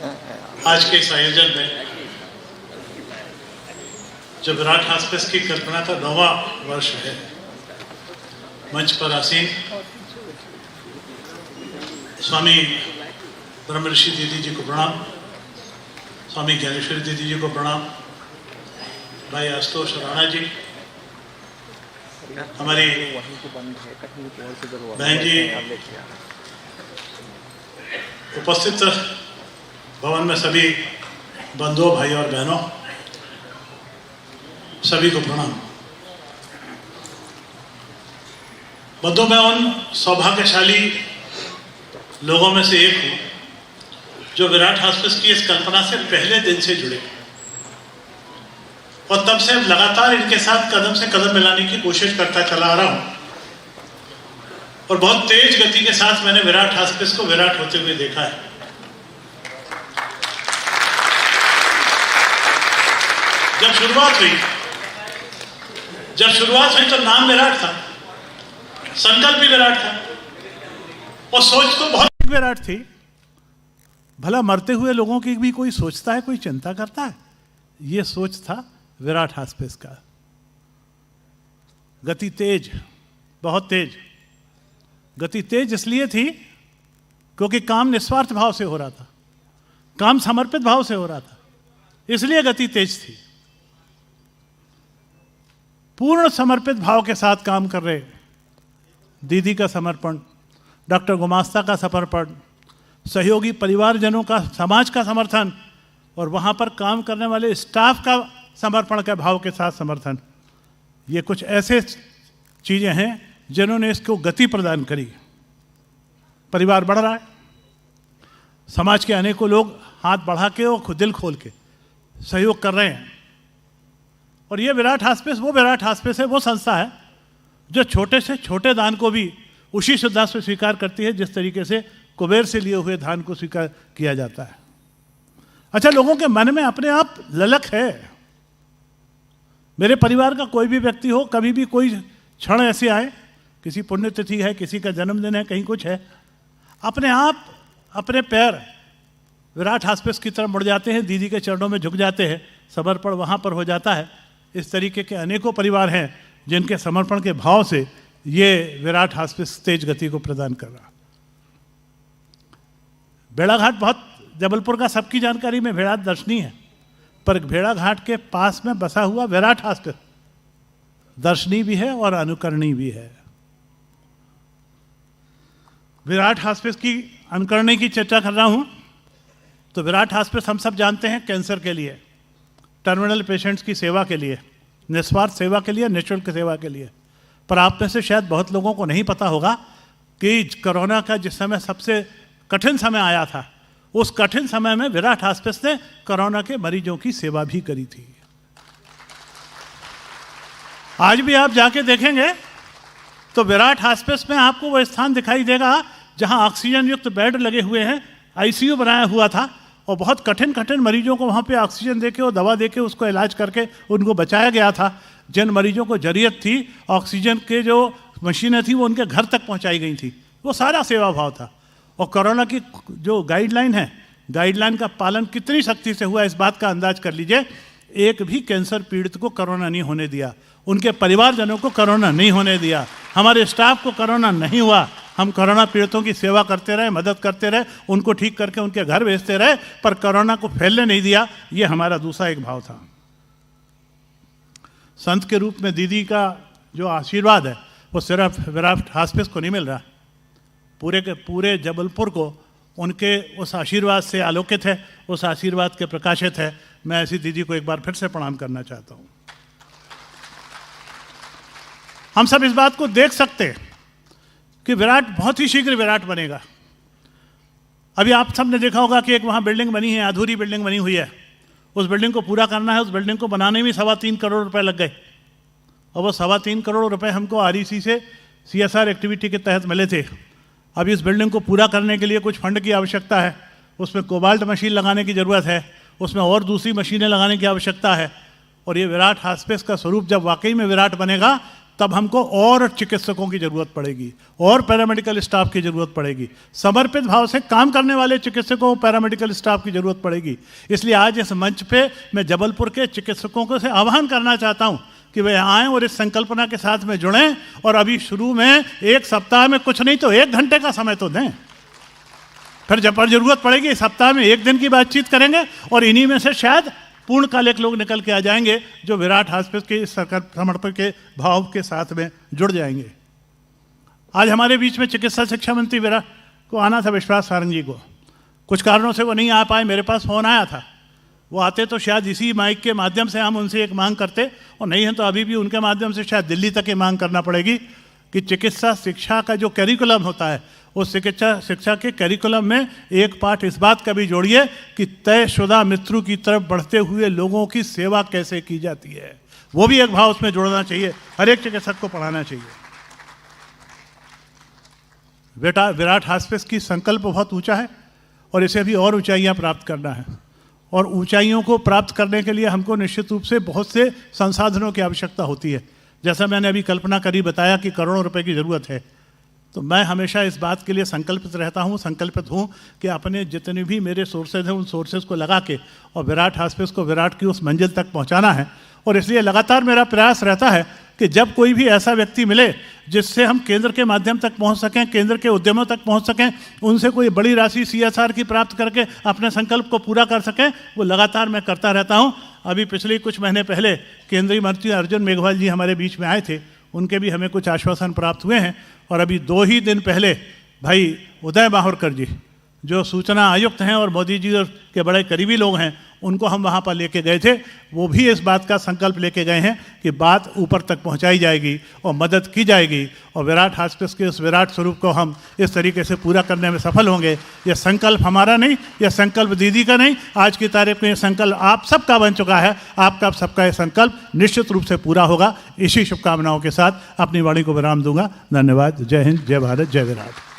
आज के इस आयोजन में जो विराट हॉस्पिस की कल्पना का 9वां वर्ष है, मंच पर आसीन स्वामी ब्रह्म ऋषि दीदी जी को प्रणाम, स्वामी ज्ञानेश्वरी दीदी जी को प्रणाम, भाई आशुतोष राणा जी, हमारी बहन जी, उपस्थित भवन में सभी बंधुओं, भाई और बहनों, सभी को प्रणाम। बंधुओं, मैं उन सौभाग्यशाली लोगों में से एक हूं जो विराट हॉस्पिस की इस कल्पना से पहले दिन से जुड़े और तब से लगातार इनके साथ कदम से कदम मिलाने की कोशिश करता चला आ रहा हूं और बहुत तेज गति के साथ मैंने विराट हॉस्पिस को विराट होते हुए देखा है। जब शुरुआत हुई तो नाम विराट था, संकल्प भी विराट था और सोच तो बहुत विराट थी। भला मरते हुए लोगों की भी कोई सोचता है, कोई चिंता करता है? यह सोच था विराट हॉस्पिस का। गति तेज, बहुत तेज। गति तेज इसलिए थी क्योंकि काम निस्वार्थ भाव से हो रहा था, काम समर्पित भाव से हो रहा था, इसलिए गति तेज थी। पूर्ण समर्पित भाव के साथ काम कर रहे दीदी का समर्पण, डॉक्टर गुमास्ता का समर्पण, सहयोगी परिवारजनों का, समाज का समर्थन और वहाँ पर काम करने वाले स्टाफ का समर्पण के भाव के साथ समर्थन, ये कुछ ऐसे चीज़ें हैं जिन्होंने इसको गति प्रदान करी। परिवार बढ़ रहा है, समाज के अनेकों लोग हाथ बढ़ा के और दिल खोल के सहयोग कर रहे हैं और ये विराट हॉस्पिस वो विराट हॉस्पिस है, वो संस्था है जो छोटे से छोटे दान को भी उसी श्रद्धा से स्वीकार करती है जिस तरीके से कुबेर से लिए हुए दान को स्वीकार किया जाता है। अच्छा, लोगों के मन में अपने आप ललक है। मेरे परिवार का कोई भी व्यक्ति हो, कभी भी कोई क्षण ऐसे आए, किसी पुण्यतिथि है, किसी का जन्मदिन है, कहीं कुछ है, अपने आप अपने पैर विराट हॉस्पिस की तरफ मुड़ जाते हैं, दीदी के चरणों में झुक जाते हैं, समर्पण वहाँ पर हो जाता है। इस तरीके के अनेकों परिवार हैं जिनके समर्पण के भाव से ये विराट हॉस्पिस तेज गति को प्रदान कर रहा। भेड़ाघाट बहुत, जबलपुर का सबकी जानकारी में भेड़ाघाट दर्शनीय है, पर भेड़ाघाट के पास में बसा हुआ विराट हॉस्पिस दर्शनीय भी है और अनुकरणीय भी है। विराट हॉस्पिस की अनुकरणीय की चर्चा कर रहा हूं तो विराट हॉस्पिस हम सब जानते हैं कैंसर के लिए, टर्मिनल पेशेंट्स की सेवा के लिए, निस्वार्थ सेवा के लिए, निःशुल्क सेवा के लिए। पर आप में से शायद बहुत लोगों को नहीं पता होगा कि कोरोना का जिस समय सबसे कठिन समय आया था, उस कठिन समय में विराट हॉस्पिस ने कोरोना के मरीजों की सेवा भी करी थी। आज भी आप जाके देखेंगे तो विराट हॉस्पिस में आपको वो स्थान दिखाई देगा जहां ऑक्सीजन युक्त बेड लगे हुए हैं, आईसीयू बनाया हुआ था और बहुत कठिन कठिन मरीजों को वहाँ पे ऑक्सीजन देके और दवा देके उसको इलाज करके उनको बचाया गया था। जिन मरीजों को जरूरत थी ऑक्सीजन के जो मशीनें थी वो उनके घर तक पहुँचाई गई थी, वो सारा सेवा भाव था। और कोरोना की जो गाइडलाइन है, गाइडलाइन का पालन कितनी सख्ती से हुआ इस बात का अंदाज कर लीजिए। एक भी कैंसर पीड़ित को कोरोना नहीं होने दिया, उनके परिवारजनों को कोरोना नहीं होने दिया, हमारे स्टाफ को कोरोना नहीं हुआ। हम कोरोना पीड़ितों की सेवा करते रहे, मदद करते रहे, उनको ठीक करके उनके घर भेजते रहे, पर कोरोना को फैलने नहीं दिया। ये हमारा दूसरा एक भाव था। संत के रूप में दीदी का जो आशीर्वाद है वो सिर्फ विराट हॉस्पिस को नहीं मिल रहा, पूरे के पूरे जबलपुर को उनके उस आशीर्वाद से आलोकित है, उस आशीर्वाद के प्रकाशित है। मैं ऐसी दीदी को एक बार फिर से प्रणाम करना चाहता हूँ। हम सब इस बात को देख सकते हैं कि विराट बहुत ही शीघ्र विराट बनेगा। अभी आप सब ने देखा होगा कि एक वहाँ बिल्डिंग बनी है, अधूरी बिल्डिंग बनी हुई है, उस बिल्डिंग को पूरा करना है। उस बिल्डिंग को बनाने में 3.25 करोड़ रुपए लग गए और वो 3.25 करोड़ रुपए हमको आरईसी से CSR एक्टिविटी के तहत मिले थे। अभी इस बिल्डिंग को पूरा करने के लिए कुछ फंड की आवश्यकता है, उसमें कोबाल्ट मशीन लगाने की ज़रूरत है, उसमें और दूसरी मशीनें लगाने की आवश्यकता है। और ये विराट हॉस्पिस का स्वरूप जब वाकई में विराट बनेगा तब हमको और चिकित्सकों की ज़रूरत पड़ेगी, और पैरामेडिकल स्टाफ की ज़रूरत पड़ेगी, समर्पित भाव से काम करने वाले चिकित्सकों पैरामेडिकल स्टाफ की ज़रूरत पड़ेगी। इसलिए आज इस मंच पे मैं जबलपुर के चिकित्सकों को से आह्वान करना चाहता हूँ कि वे आएँ और इस संकल्पना के साथ में जुड़ें, और अभी शुरू में 1 सप्ताह में कुछ नहीं तो 1 घंटे का समय तो दें। फिर जब पर जरूरत पड़ेगी सप्ताह में 1 दिन की बातचीत करेंगे, और इन्हीं में से शायद पूर्णकालिक लोग निकल के आ जाएंगे जो विराट हॉस्पिस के इस समर्पण के भाव के साथ में जुड़ जाएंगे। आज हमारे बीच में चिकित्सा शिक्षा मंत्री विराट को आना था, विश्वास सारंग जी को, कुछ कारणों से वो नहीं आ पाए। मेरे पास फ़ोन आया था, वो आते तो शायद इसी माइक के माध्यम से हम उनसे एक मांग करते, और नहीं है तो अभी भी उनके माध्यम से शायद दिल्ली तक ये मांग करना पड़ेगी कि चिकित्सा शिक्षा का जो कैरिकुलम होता है, उस चिकित्सा शिक्षा के कैरिकुलम में एक पाठ इस बात का भी जोड़िए कि तयशुदा मृत्यु की तरफ बढ़ते हुए लोगों की सेवा कैसे की जाती है, वो भी एक भाव उसमें जोड़ना चाहिए, हर एक चिकित्सक को पढ़ाना चाहिए। बेटा, विराट हॉस्पिस की संकल्प बहुत ऊंचा है और इसे भी और ऊंचाइयां प्राप्त करना है, और ऊंचाइयों को प्राप्त करने के लिए हमको निश्चित रूप से बहुत से संसाधनों की आवश्यकता होती है। जैसा मैंने अभी कल्पना करी बताया कि करोड़ों रुपए की ज़रूरत है, तो मैं हमेशा इस बात के लिए संकल्पित हूँ कि अपने जितने भी मेरे सोर्सेज हैं उन सोर्सेज को लगा के और विराट हॉस्पिस को विराट की उस मंजिल तक पहुँचाना है। और इसलिए लगातार मेरा प्रयास रहता है कि जब कोई भी ऐसा व्यक्ति मिले जिससे हम केंद्र के माध्यम तक पहुंच सकें, केंद्र के उद्यमों तक पहुंच सकें, उनसे कोई बड़ी राशि CSR की प्राप्त करके अपने संकल्प को पूरा कर सकें, वो लगातार मैं करता रहता हूं। अभी पिछले कुछ महीने पहले केंद्रीय मंत्री अर्जुन मेघवाल जी हमारे बीच में आए थे, उनके भी हमें कुछ आश्वासन प्राप्त हुए हैं। और अभी 2 ही दिन पहले भाई उदय माहुरकर जी, जो सूचना आयुक्त हैं और मोदी जी के बड़े करीबी लोग हैं, उनको हम वहाँ पर लेके गए थे। वो भी इस बात का संकल्प लेके गए हैं कि बात ऊपर तक पहुँचाई जाएगी और मदद की जाएगी, और विराट हॉस्पिस के उस विराट स्वरूप को हम इस तरीके से पूरा करने में सफल होंगे। ये संकल्प हमारा नहीं, यह संकल्प दीदी का नहीं, आज की तारीख में ये संकल्प आप सबका बन चुका है। आपका सबका ये संकल्प निश्चित रूप से पूरा होगा। इसी शुभकामनाओं के साथ अपनी वाणी को विराम दूंगा। धन्यवाद। जय हिंद, जय भारत, जय विराट।